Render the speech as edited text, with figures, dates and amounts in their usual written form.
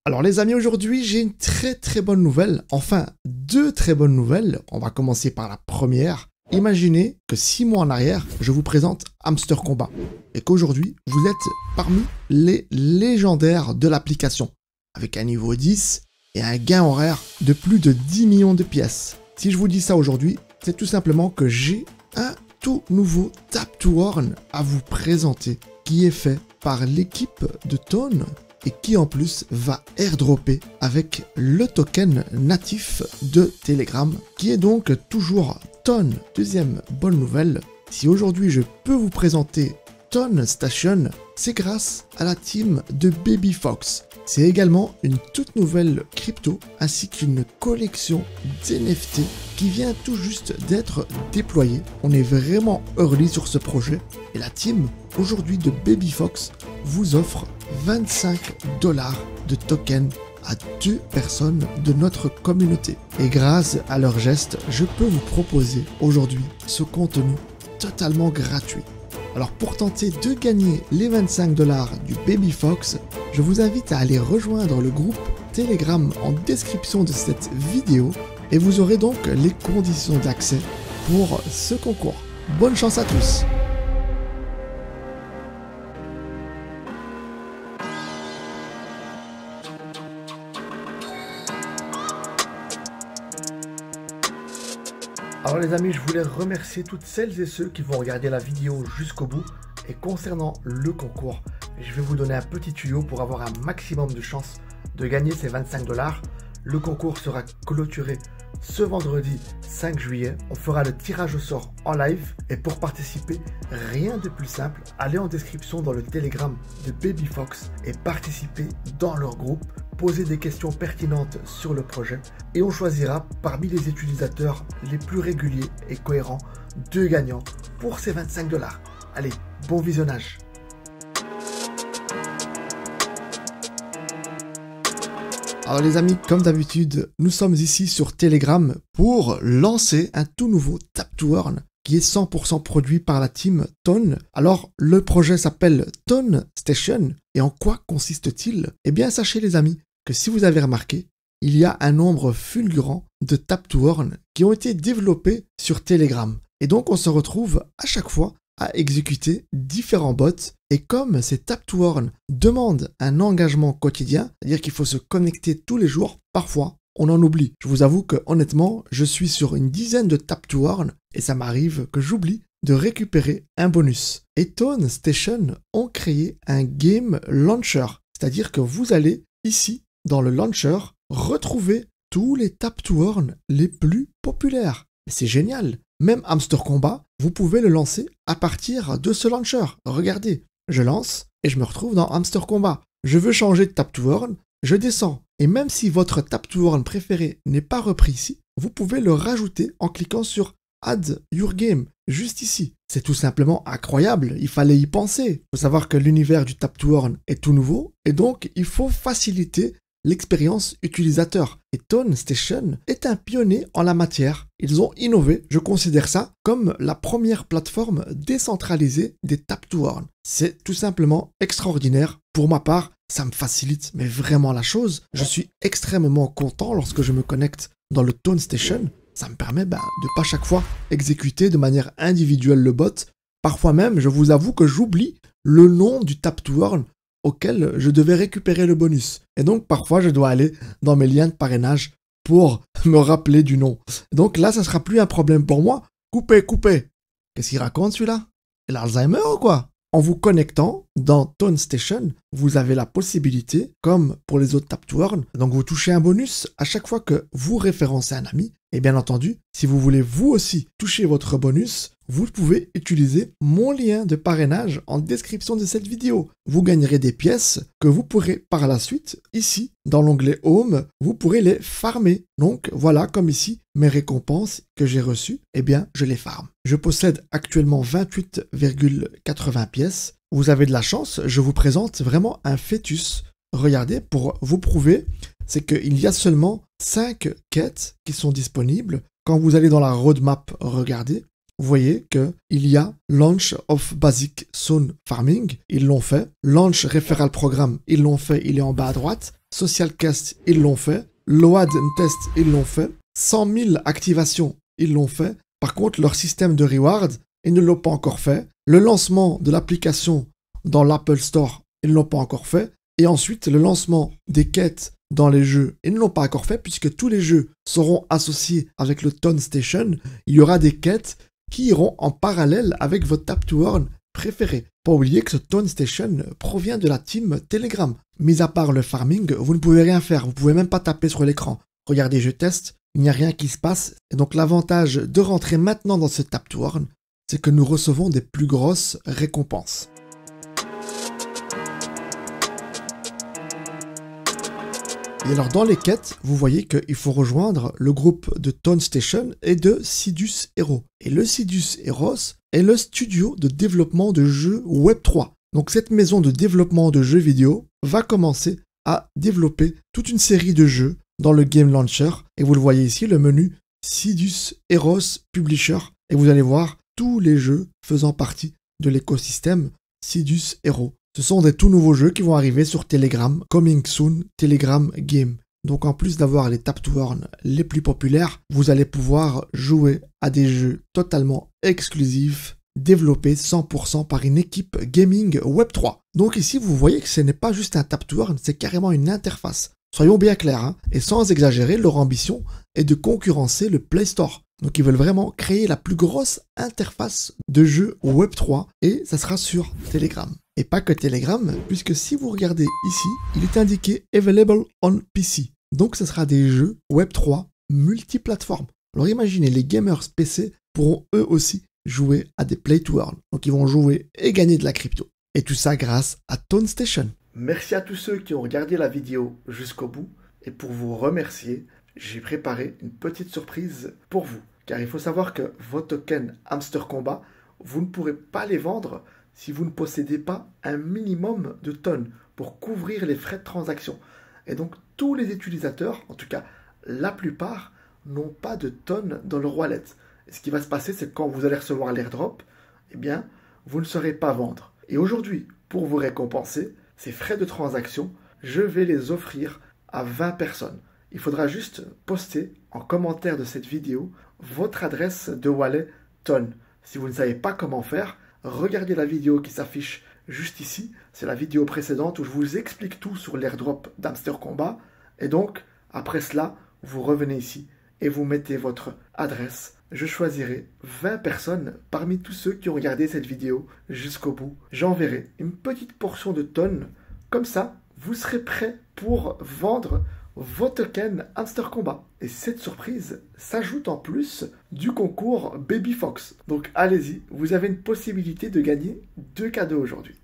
Alors les amis, aujourd'hui j'ai une très bonne nouvelle, enfin deux très bonnes nouvelles. On va commencer par la première. Imaginez que 6 mois en arrière, je vous présente Hamster Combat et qu'aujourd'hui vous êtes parmi les légendaires de l'application avec un niveau 10 et un gain horaire de plus de 10 millions de pièces. Si je vous dis ça aujourd'hui, c'est tout simplement que j'ai un tout nouveau Tap to Earn à vous présenter qui est fait par l'équipe de Tone et qui en plus va airdropper avec le token natif de Telegram qui est donc toujours Tone. Deuxième bonne nouvelle, si aujourd'hui je peux vous présenter Tone Station, c'est grâce à la team de Baby Fox. C'est également une toute nouvelle crypto ainsi qu'une collection d'NFT qui vient tout juste d'être déployée. On est vraiment early sur ce projet et la team aujourd'hui de Baby Fox vous offre 25 $ de tokens à 2 personnes de notre communauté. Et grâce à leur geste, je peux vous proposer aujourd'hui ce contenu totalement gratuit. Alors pour tenter de gagner les 25 $ du Baby Fox, je vous invite à aller rejoindre le groupe Telegram en description de cette vidéo et vous aurez donc les conditions d'accès pour ce concours. Bonne chance à tous! Alors les amis, je voulais remercier toutes celles et ceux qui vont regarder la vidéo jusqu'au bout. Et concernant le concours, je vais vous donner un petit tuyau pour avoir un maximum de chances de gagner ces 25 $. Le concours sera clôturé ce vendredi 5 juillet. On fera le tirage au sort en live. Et pour participer, rien de plus simple. Allez en description dans le Telegram de Baby Fox et participez dans leur groupe. Posez des questions pertinentes sur le projet et on choisira parmi les utilisateurs les plus réguliers et cohérents 2 gagnants pour ces 25 $. Allez, bon visionnage! Alors les amis, comme d'habitude, nous sommes ici sur Telegram pour lancer un tout nouveau Tap to Earn qui est 100% produit par la team Tone. Alors le projet s'appelle Tone Station et en quoi consiste-t-il? Eh bien sachez les amis que si vous avez remarqué, il y a un nombre fulgurant de Tap to Earn qui ont été développés sur Telegram. Et donc on se retrouve à chaque fois à exécuter différents bots. Et comme ces Tap to Earn demandent un engagement quotidien, c'est-à-dire qu'il faut se connecter tous les jours, parfois on en oublie. Je vous avoue que honnêtement, je suis sur une dizaine de Tap to Earn et ça m'arrive que j'oublie de récupérer un bonus. Et Tone Station ont créé un game launcher, c'est-à-dire que vous allez ici dans le launcher retrouver tous les Tap to Earn les plus populaires. Et c'est génial. Même Hamster Combat, vous pouvez le lancer à partir de ce launcher. Regardez, je lance et je me retrouve dans Hamster Combat. Je veux changer de Tap to Earn, je descends. Et même si votre Tap to Earn préféré n'est pas repris ici, vous pouvez le rajouter en cliquant sur Add Your Game, juste ici. C'est tout simplement incroyable, il fallait y penser. Il faut savoir que l'univers du Tap to Earn est tout nouveau et donc il faut faciliter l'expérience utilisateur. Et Tone Station est un pionnier en la matière. Ils ont innové, je considère ça comme la première plateforme décentralisée des Tap to Earn. C'est tout simplement extraordinaire. Pour ma part, ça me facilite mais vraiment la chose. Je suis extrêmement content lorsque je me connecte dans le Tone Station. Ça me permet de pas chaque fois exécuter de manière individuelle le bot. Parfois même, je vous avoue que j'oublie le nom du Tap to Earn auquel je devais récupérer le bonus. Et donc parfois je dois aller dans mes liens de parrainage pour me rappeler du nom. Donc là ça sera plus un problème pour moi. Coupez. Qu'est-ce qu'il raconte celui-là? Il a Alzheimer ou quoi? En vous connectant dans Tone Station, vous avez la possibilité, comme pour les autres Tap to Earn, donc vous touchez un bonus à chaque fois que vous référencez un ami. Et bien entendu, si vous voulez vous aussi toucher votre bonus, vous pouvez utiliser mon lien de parrainage en description de cette vidéo. Vous gagnerez des pièces que vous pourrez par la suite, ici, dans l'onglet Home, vous pourrez les farmer. Donc voilà, comme ici, mes récompenses que j'ai reçues, eh bien, je les farme. Je possède actuellement 28,80 pièces. Vous avez de la chance, je vous présente vraiment un fœtus. Regardez, pour vous prouver, c'est qu'il y a seulement 5 quêtes qui sont disponibles. Quand vous allez dans la roadmap, regardez, vous voyez qu'il y a Launch of Basic Zone Farming, ils l'ont fait. Launch Referral Programme, ils l'ont fait, il est en bas à droite. Social Cast, ils l'ont fait. Load and Test, ils l'ont fait. 100 000 activations, ils l'ont fait. Par contre, leur système de reward, ils ne l'ont pas encore fait. Le lancement de l'application dans l'Apple Store, ils ne l'ont pas encore fait. Et ensuite, le lancement des quêtes dans les jeux, ils ne l'ont pas encore fait puisque tous les jeux seront associés avec le Tone Station. Il y aura des quêtes qui iront en parallèle avec votre Tap to Earn préféré. Pas oublier que ce Tone Station provient de la team Telegram. Mis à part le farming, vous ne pouvez rien faire. Vous ne pouvez même pas taper sur l'écran. Regardez, je teste. Il n'y a rien qui se passe. Et donc l'avantage de rentrer maintenant dans ce Tap to Earn, c'est que nous recevons des plus grosses récompenses. Et alors dans les quêtes, vous voyez qu'il faut rejoindre le groupe de Tone Station et de Sidus Hero. Et le Sidus Heroes est le studio de développement de jeux Web3. Donc cette maison de développement de jeux vidéo va commencer à développer toute une série de jeux dans le Game Launcher. Et vous le voyez ici, le menu Sidus Heroes Publisher. Et vous allez voir tous les jeux faisant partie de l'écosystème Sidus Hero. Ce sont des tout nouveaux jeux qui vont arriver sur Telegram, Coming Soon, Telegram Game. Donc en plus d'avoir les Tap to Earn les plus populaires, vous allez pouvoir jouer à des jeux totalement exclusifs, développés 100% par une équipe gaming Web3. Donc ici vous voyez que ce n'est pas juste un Tap to Earn, c'est carrément une interface. Soyons bien clairs, hein, et sans exagérer, leur ambition est de concurrencer le Play Store. Donc ils veulent vraiment créer la plus grosse interface de jeu Web3 et ça sera sur Telegram. Et pas que Telegram, puisque si vous regardez ici, il est indiqué Available on PC. Donc ce sera des jeux Web3 multiplateformes. Alors imaginez, les gamers PC pourront eux aussi jouer à des Play to Earn. Donc ils vont jouer et gagner de la crypto. Et tout ça grâce à Tone Station. Merci à tous ceux qui ont regardé la vidéo jusqu'au bout. Et pour vous remercier, j'ai préparé une petite surprise pour vous. Car il faut savoir que vos tokens Hamster Combat, vous ne pourrez pas les vendre si vous ne possédez pas un minimum de tonnes pour couvrir les frais de transaction. Et donc tous les utilisateurs, en tout cas la plupart, n'ont pas de tonnes dans leur wallet. Et ce qui va se passer, c'est que quand vous allez recevoir l'airdrop, eh bien, vous ne saurez pas vendre. Et aujourd'hui, pour vous récompenser, ces frais de transaction, je vais les offrir à 20 personnes. Il faudra juste poster en commentaire de cette vidéo votre adresse de wallet Ton. Si vous ne savez pas comment faire, regardez la vidéo qui s'affiche juste ici. C'est la vidéo précédente où je vous explique tout sur l'airdrop d'Hamster Combat. Et donc, après cela, vous revenez ici et vous mettez votre adresse. Je choisirai 20 personnes parmi tous ceux qui ont regardé cette vidéo jusqu'au bout. J'enverrai une petite portion de tonnes. Comme ça, vous serez prêts pour vendre vos tokens Hamster Combat. Et cette surprise s'ajoute en plus du concours Baby Fox. Donc allez-y, vous avez une possibilité de gagner 2 cadeaux aujourd'hui.